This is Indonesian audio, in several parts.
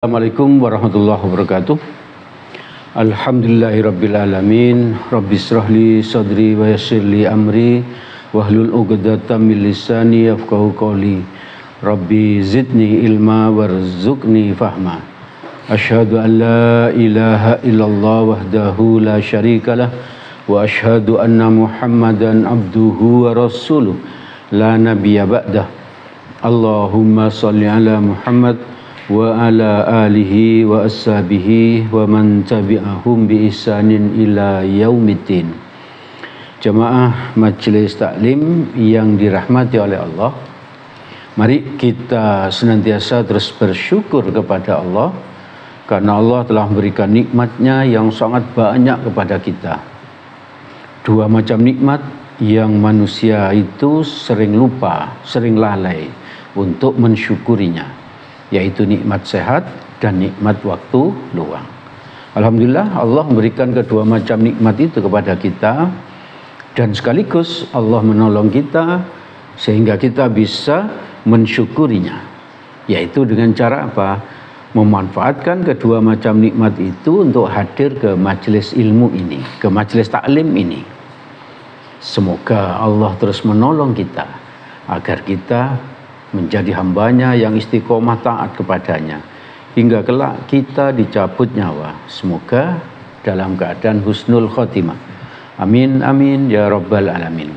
Assalamualaikum warahmatullahi wabarakatuh. Alhamdulillahirabbil alamin. Rabbis shrahli sadri wa yassirli amri wahlul 'uqdatam min lisani yafqahu qawli. Rabbi zidni ilma warzuqni fahma. Asyhadu an la ilaha illallah wahdahu la syarikalah wa asyhadu anna Muhammadan abduhu wa rasuluh la nabiyya ba'dah. Allahumma shalli ala Muhammad wa ala alihi wa ashabihi wa man tabi'ahum bi ihsanin ila yaumiddin. Jamaah Majelis Taklim yang dirahmati oleh Allah, mari kita senantiasa terus bersyukur kepada Allah karena Allah telah memberikan nikmatnya yang sangat banyak kepada kita. Dua macam nikmat yang manusia itu sering lupa, sering lalai untuk mensyukurinya, yaitu nikmat sehat dan nikmat waktu luang. Alhamdulillah Allah memberikan kedua macam nikmat itu kepada kita, dan sekaligus Allah menolong kita sehingga kita bisa mensyukurinya, yaitu dengan cara apa? Memanfaatkan kedua macam nikmat itu untuk hadir ke majelis ilmu ini, ke majelis taklim ini. Semoga Allah terus menolong kita agar kita menjadi hambanya yang istiqomah taat kepadanya hingga kelak kita dicabut nyawa. Semoga dalam keadaan husnul khotimah. Amin amin ya rabbal alamin.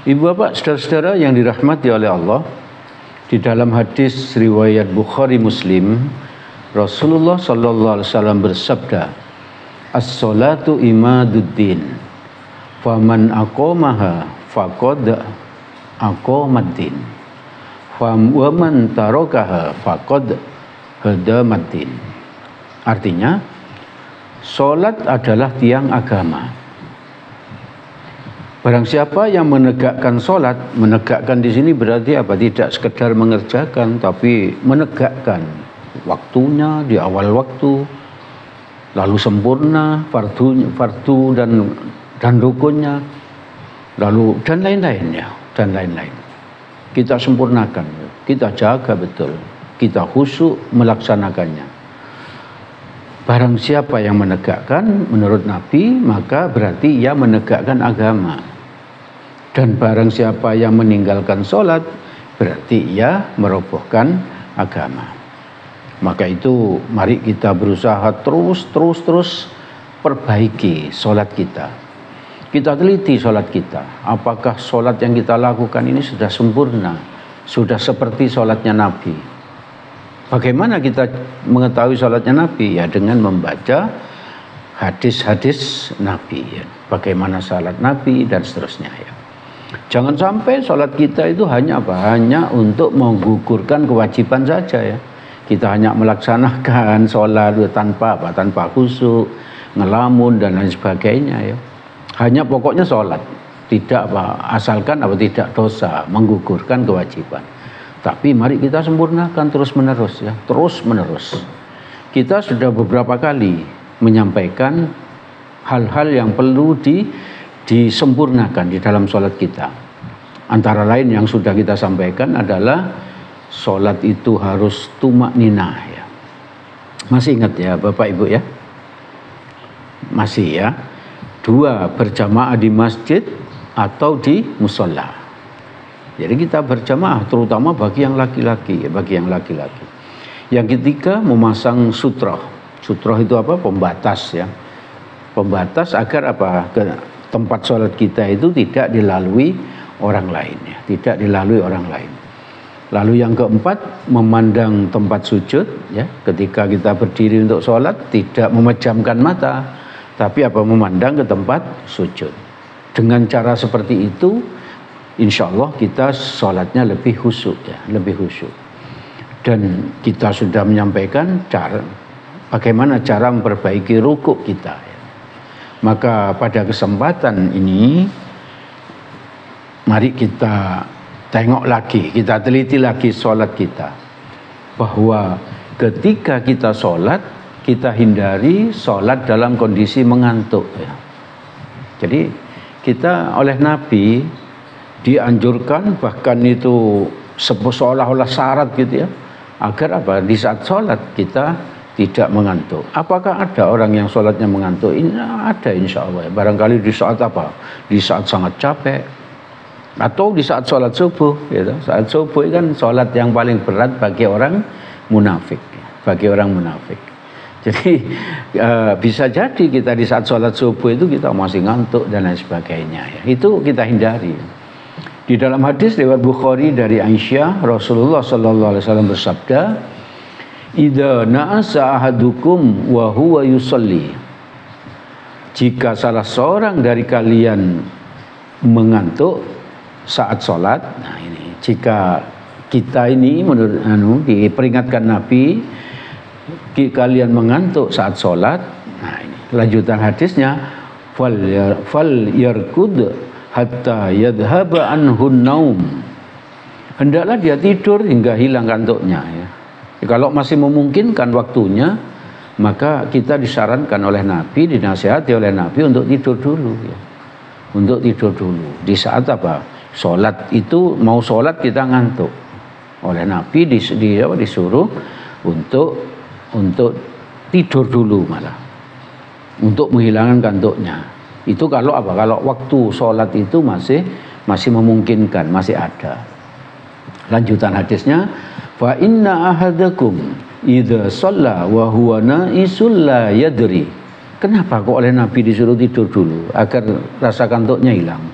Ibu bapak saudara-saudara yang dirahmati oleh Allah, di dalam hadis riwayat Bukhari Muslim, Rasulullah sallallahu alaihi wasallam bersabda, "As-salatu imaduddin, faman aqamaha faqad aqamaddin, wa man tarakaha faqad hadamaddin." Artinya, salat adalah tiang agama. Barang siapa yang menegakkan salat, menegakkan di sini berarti apa? Tidak sekedar mengerjakan, tapi menegakkan waktunya di awal waktu, lalu sempurna fardu dan rukunnya, lalu dan lain-lainnya. Dan lain-lain. Kita sempurnakan, kita jaga betul, kita khusyuk melaksanakannya. Barang siapa yang menegakkan menurut Nabi, maka berarti ia menegakkan agama. Dan barang siapa yang meninggalkan sholat, berarti ia merobohkan agama. Maka itu mari kita berusaha terus perbaiki sholat kita. Kita teliti sholat kita. Apakah sholat yang kita lakukan ini sudah sempurna? Sudah seperti sholatnya Nabi? Bagaimana kita mengetahui sholatnya Nabi? Ya dengan membaca hadis-hadis Nabi. Ya. Bagaimana sholat Nabi dan seterusnya. Ya. Jangan sampai sholat kita itu hanya apa? Hanya untuk menggugurkan kewajiban saja. Ya. Kita hanya melaksanakan sholat tanpa apa? Tanpa khusyuk, ngelamun dan lain sebagainya. Ya. Hanya pokoknya sholat, tidak apa, asalkan apa tidak dosa, menggugurkan kewajiban. Tapi mari kita sempurnakan terus menerus ya, terus menerus. Kita sudah beberapa kali menyampaikan hal-hal yang perlu disempurnakan di dalam sholat kita. Antara lain yang sudah kita sampaikan adalah sholat itu harus tumakninah ya. Masih ingat ya Bapak Ibu ya? Masih ya. 2, berjamaah di masjid atau di musola. Jadi kita berjamaah terutama bagi yang laki-laki, Yang ketiga, memasang sutroh. Sutroh itu apa? Pembatas ya. Pembatas agar apa? Tempat sholat kita itu tidak dilalui orang lain ya, tidak dilalui orang lain. Lalu yang keempat, memandang tempat sujud ya. Ketika kita berdiri untuk sholat, tidak memejamkan mata, tapi apa? Memandang ke tempat sujud. Dengan cara seperti itu, insya Allah kita sholatnya lebih khusyuk ya, lebih khusyuk. Dan kita sudah menyampaikan bagaimana cara memperbaiki rukuk kita. Ya. Maka pada kesempatan ini, mari kita tengok lagi, kita teliti lagi sholat kita, bahwa ketika kita sholat, kita hindari sholat dalam kondisi mengantuk ya. Jadi kita oleh Nabi dianjurkan, bahkan itu seolah-olah syarat gitu ya, agar apa? Di saat sholat kita tidak mengantuk. Apakah ada orang yang sholatnya mengantuk? Ini ada, insya Allah. Barangkali di saat apa? Di saat sangat capek, atau di saat sholat subuh. Gitu. Saat subuh kan sholat yang paling berat bagi orang munafik. Jadi bisa jadi kita di saat sholat subuh itu kita masih ngantuk dan lain sebagainya. Ya. Itu kita hindari. Di dalam hadis riwayat Bukhari dari Aisyah, Rasulullah sallallahu alaihi wasallam bersabda, "Idza na'asa ahadukum wa huwa yusalli." Jika salah seorang dari kalian mengantuk saat sholat, nah ini jika kita ini menurut diperingatkan Nabi, kalian mengantuk saat sholat, nah ini lanjutan hadisnya, fal yarkud hatta yadhhaba anhun naum. Hendaklah dia tidur hingga hilang kantuknya. Ya. Kalau masih memungkinkan waktunya, maka kita disarankan oleh Nabi, dinasihati oleh Nabi untuk tidur dulu. Ya. Untuk tidur dulu. Di saat apa? Sholat itu, mau sholat kita ngantuk. Oleh Nabi disuruh untuk tidur dulu malah. Untuk menghilangkan kantuknya. Itu kalau apa? Kalau waktu sholat itu masih memungkinkan, masih ada. Lanjutan hadisnya, fa inna ahadakum idza shalla wa huwa na'isul la yadri. Kenapa kok oleh Nabi disuruh tidur dulu agar rasa kantuknya hilang?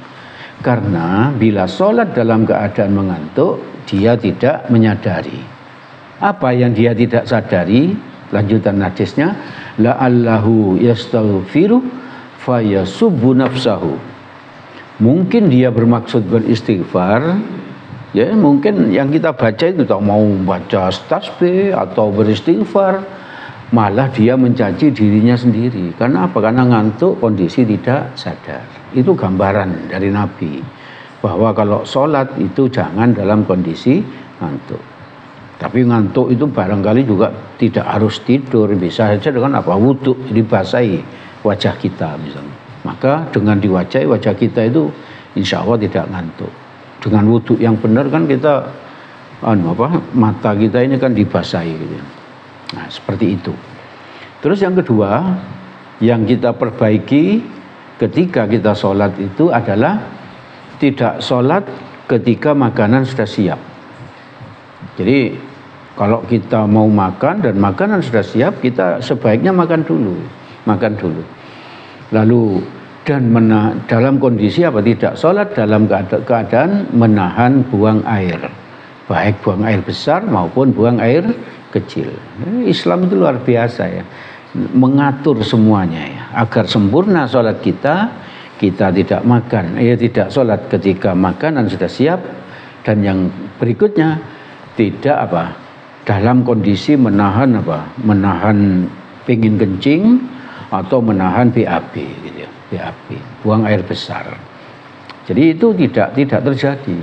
Karena bila sholat dalam keadaan mengantuk, dia tidak menyadari. Apa yang dia tidak sadari? Lanjutan hadisnya, la'allahu yastaghfiru fayasubbu nafsahu. Mungkin dia bermaksud beristighfar. Ya, mungkin yang kita baca itu tak mau baca tasbih atau beristighfar, malah dia mencaci dirinya sendiri. Karena apa? Karena ngantuk, kondisi tidak sadar. Itu gambaran dari Nabi bahwa kalau sholat itu jangan dalam kondisi ngantuk. Tapi ngantuk itu barangkali juga tidak harus tidur, bisa saja dengan apa? Wudhu, dibasahi wajah kita misalnya. Maka dengan diwajahi wajah kita itu insya Allah tidak ngantuk. Dengan wudhu yang benar kan kita mata kita ini kan dibasahi gitu. Nah, seperti itu. Terus yang kedua yang kita perbaiki ketika kita sholat itu adalah tidak sholat ketika makanan sudah siap. Jadi kalau kita mau makan dan makanan sudah siap, kita sebaiknya makan dulu. Lalu dalam kondisi apa? Tidak sholat dalam keadaan menahan buang air, baik buang air besar maupun buang air kecil. Islam itu luar biasa ya, mengatur semuanya ya, agar sempurna sholat kita tidak makan, tidak sholat ketika makanan sudah siap, dan yang berikutnya tidak dalam kondisi menahan pengin kencing atau menahan BAB gitu ya. BAB, buang air besar. Jadi itu tidak terjadi.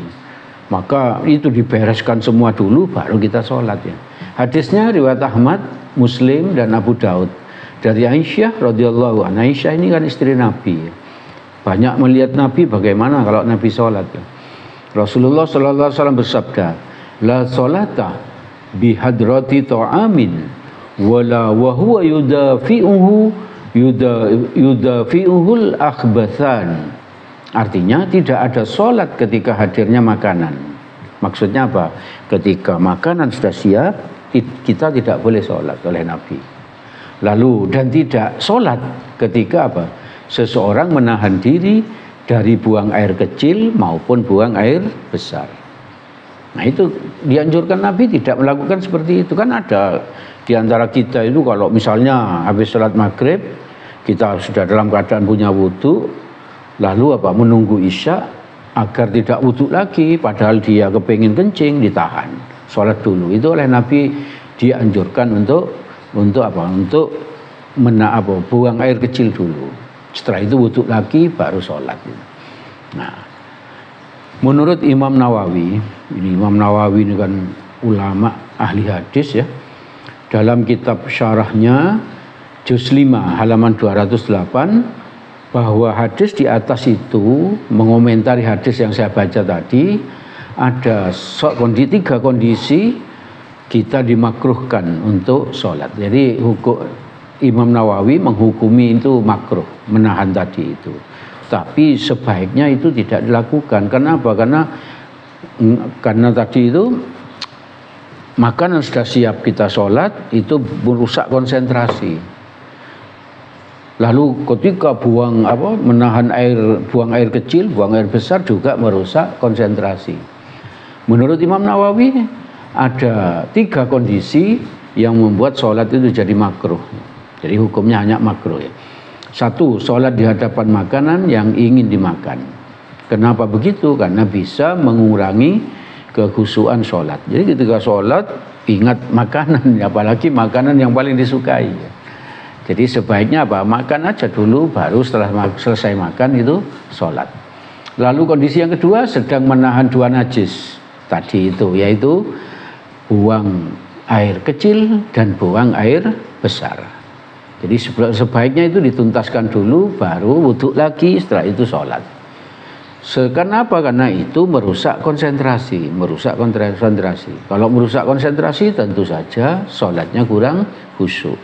Maka itu dibereskan semua dulu baru kita sholat ya. Hadisnya riwayat Ahmad, Muslim dan Abu Daud dari Aisyah radhiyallahu anha. Aisyah ini kan istri Nabi. Banyak melihat Nabi bagaimana kalau Nabi sholat ya. Rasulullah sallallahu alaihi wasallam bersabda, la sholata bihadrati ta'amin wala wa huwa yudafi'uhul akhbathan. Artinya tidak ada sholat ketika hadirnya makanan. Maksudnya apa? Ketika makanan sudah siap, kita tidak boleh sholat oleh Nabi. Lalu dan tidak sholat ketika apa? Seseorang menahan diri dari buang air kecil maupun buang air besar. Nah itu dianjurkan Nabi tidak melakukan seperti itu. Kan ada di antara kita itu kalau misalnya habis sholat maghrib kita sudah dalam keadaan punya wudhu, lalu menunggu isya agar tidak wudhu lagi, padahal dia kepingin kencing, ditahan sholat dulu. Itu oleh Nabi dianjurkan untuk buang air kecil dulu. Setelah itu wudhu lagi baru sholat. Nah, menurut Imam Nawawi ini kan ulama ahli hadis ya. Dalam kitab syarahnya juz 5 halaman 208 bahwa hadis di atas itu mengomentari hadis yang saya baca tadi, ada tiga kondisi kita dimakruhkan untuk sholat. Jadi hukum Imam Nawawi menghukumi itu makruh, menahan tadi itu. Tapi sebaiknya itu tidak dilakukan. Kenapa? Karena tadi itu makanan sudah siap kita sholat itu merusak konsentrasi. Lalu ketika menahan air, buang air kecil, buang air besar juga merusak konsentrasi. Menurut Imam Nawawi ada 3 kondisi yang membuat sholat itu jadi makruh. Jadi hukumnya hanya makruh ya. 1, sholat di hadapan makanan yang ingin dimakan. Kenapa begitu? Karena bisa mengurangi kekhusyuan sholat. Jadi ketika sholat ingat makanan, apalagi makanan yang paling disukai ya. Jadi sebaiknya makan aja dulu, baru setelah selesai makan itu sholat. Lalu kondisi yang kedua, sedang menahan 2 najis tadi itu, yaitu buang air kecil dan buang air besar. Jadi sebaiknya itu dituntaskan dulu, baru wudhu lagi, setelah itu sholat. Kenapa? Karena itu merusak konsentrasi. Kalau merusak konsentrasi tentu saja sholatnya kurang khusyuk.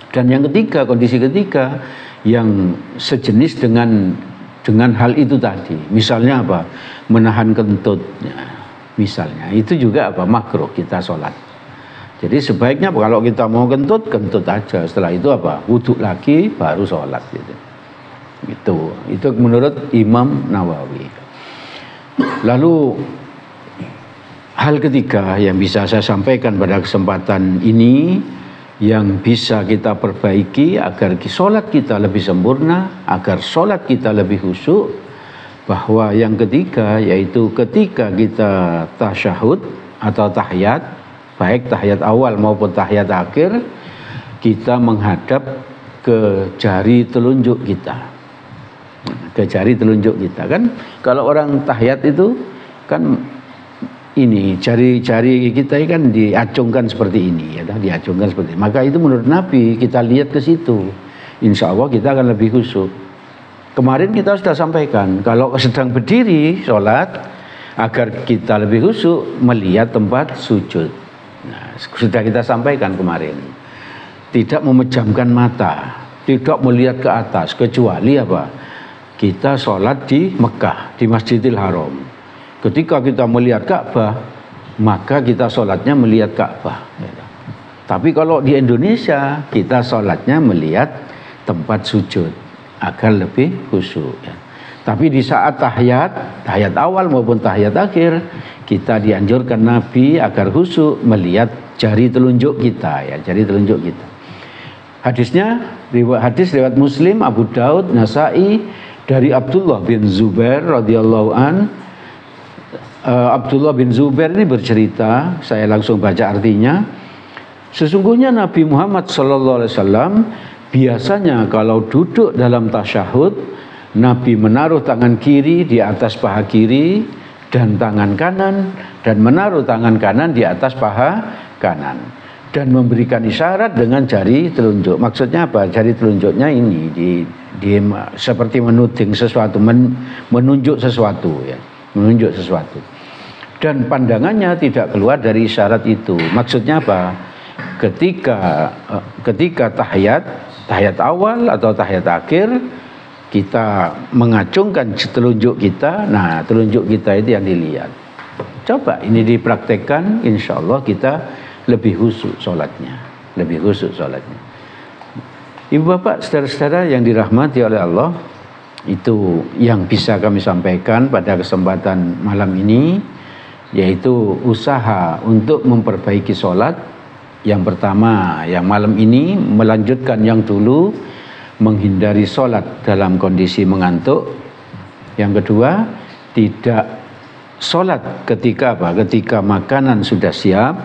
Dan yang ketiga, kondisi ketiga yang sejenis dengan hal itu tadi. Misalnya menahan kentut. Misalnya itu juga makruh kita sholat. Jadi sebaiknya kalau kita mau kentut aja. Setelah itu wudhu lagi baru sholat gitu. Itu menurut Imam Nawawi. Lalu hal ketiga yang bisa saya sampaikan pada kesempatan ini, yang bisa kita perbaiki agar sholat kita lebih sempurna, agar sholat kita lebih khusyuk, bahwa yang ketiga yaitu ketika kita tasyahud atau tahiyat, baik tahiyat awal maupun tahiyat akhir, kita menghadap ke jari telunjuk kita. Kan kalau orang tahiyat itu kan ini jari-jari kita kan diacungkan seperti ini ya, maka itu menurut Nabi kita lihat ke situ, insya Allah kita akan lebih khusyuk. Kemarin kita sudah sampaikan kalau sedang berdiri sholat, agar kita lebih khusyuk melihat tempat sujud. Nah, sudah kita sampaikan kemarin, tidak memejamkan mata, tidak melihat ke atas, kecuali kita sholat di Mekah, di Masjidil Haram. Ketika kita melihat Ka'bah, maka kita sholatnya melihat Ka'bah. Tapi kalau di Indonesia, kita sholatnya melihat tempat sujud agar lebih khusyuk. Tapi di saat tahiyat awal maupun tahiyat akhir, kita dianjurkan Nabi agar khusyuk melihat jari telunjuk kita. Hadisnya, hadis riwayat Muslim, Abu Daud, Nasa'i dari Abdullah bin Zubair radhiyallahu an. Abdullah bin Zubair ini bercerita, saya langsung baca artinya. Sesungguhnya Nabi Muhammad SAW biasanya kalau duduk dalam tasyahud, Nabi menaruh tangan kiri di atas paha kiri dan tangan kanan, dan menaruh tangan kanan di atas paha kanan, dan memberikan isyarat dengan jari telunjuk. Maksudnya jari telunjuknya ini seperti menuding sesuatu, menunjuk sesuatu ya. Menunjuk sesuatu, dan pandangannya tidak keluar dari isyarat itu. Maksudnya ketika tahiyat awal atau tahiyat akhir, kita mengacungkan telunjuk kita. Nah, telunjuk kita itu yang dilihat. Coba ini dipraktekkan, insya Allah kita lebih khusyuk sholatnya. Ibu bapak, saudara-saudara yang dirahmati oleh Allah, itu yang bisa kami sampaikan pada kesempatan malam ini, yaitu usaha untuk memperbaiki sholat. Yang pertama, yang malam ini melanjutkan yang dulu, menghindari sholat dalam kondisi mengantuk. Yang kedua, tidak sholat ketika makanan sudah siap,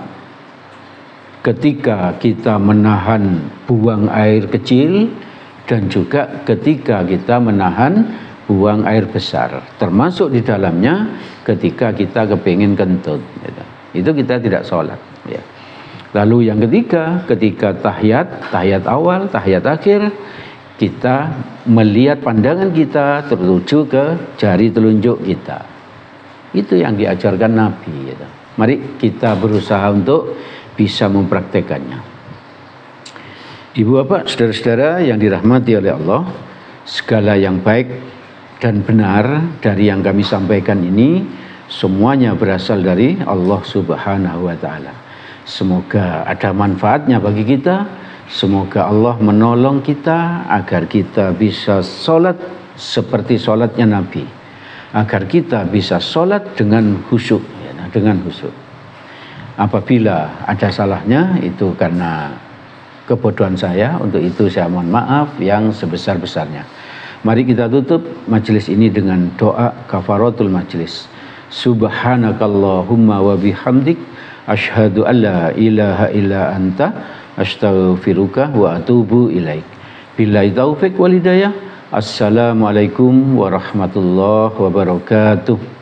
ketika kita menahan buang air kecil, dan juga ketika kita menahan buang air besar, termasuk di dalamnya ketika kita kepingin kentut, itu kita tidak sholat ya. Lalu yang ketiga, ketika tahiyat awal, tahiyat akhir, kita melihat pandangan kita tertuju ke jari telunjuk kita. Itu yang diajarkan Nabi ya. Mari kita berusaha untuk bisa mempraktekannya. Ibu bapak, saudara-saudara yang dirahmati oleh Allah, segala yang baik dan benar dari yang kami sampaikan ini semuanya berasal dari Allah Subhanahu wa taala. Semoga ada manfaatnya bagi kita. Semoga Allah menolong kita agar kita bisa sholat seperti sholatnya Nabi, agar kita bisa sholat dengan khusyuk, dengan khusyuk. Apabila ada salahnya itu karena kebodohan saya, untuk itu saya mohon maaf yang sebesar-besarnya. Mari kita tutup majelis ini dengan doa kafaratul majelis. Subhanakallahumma wa bihamdik asyhadu an la ilaha illa anta astaghfiruka wa atubu ilaik. Billahi taufik wal hidayah. Assalamualaikum warahmatullahi wabarakatuh.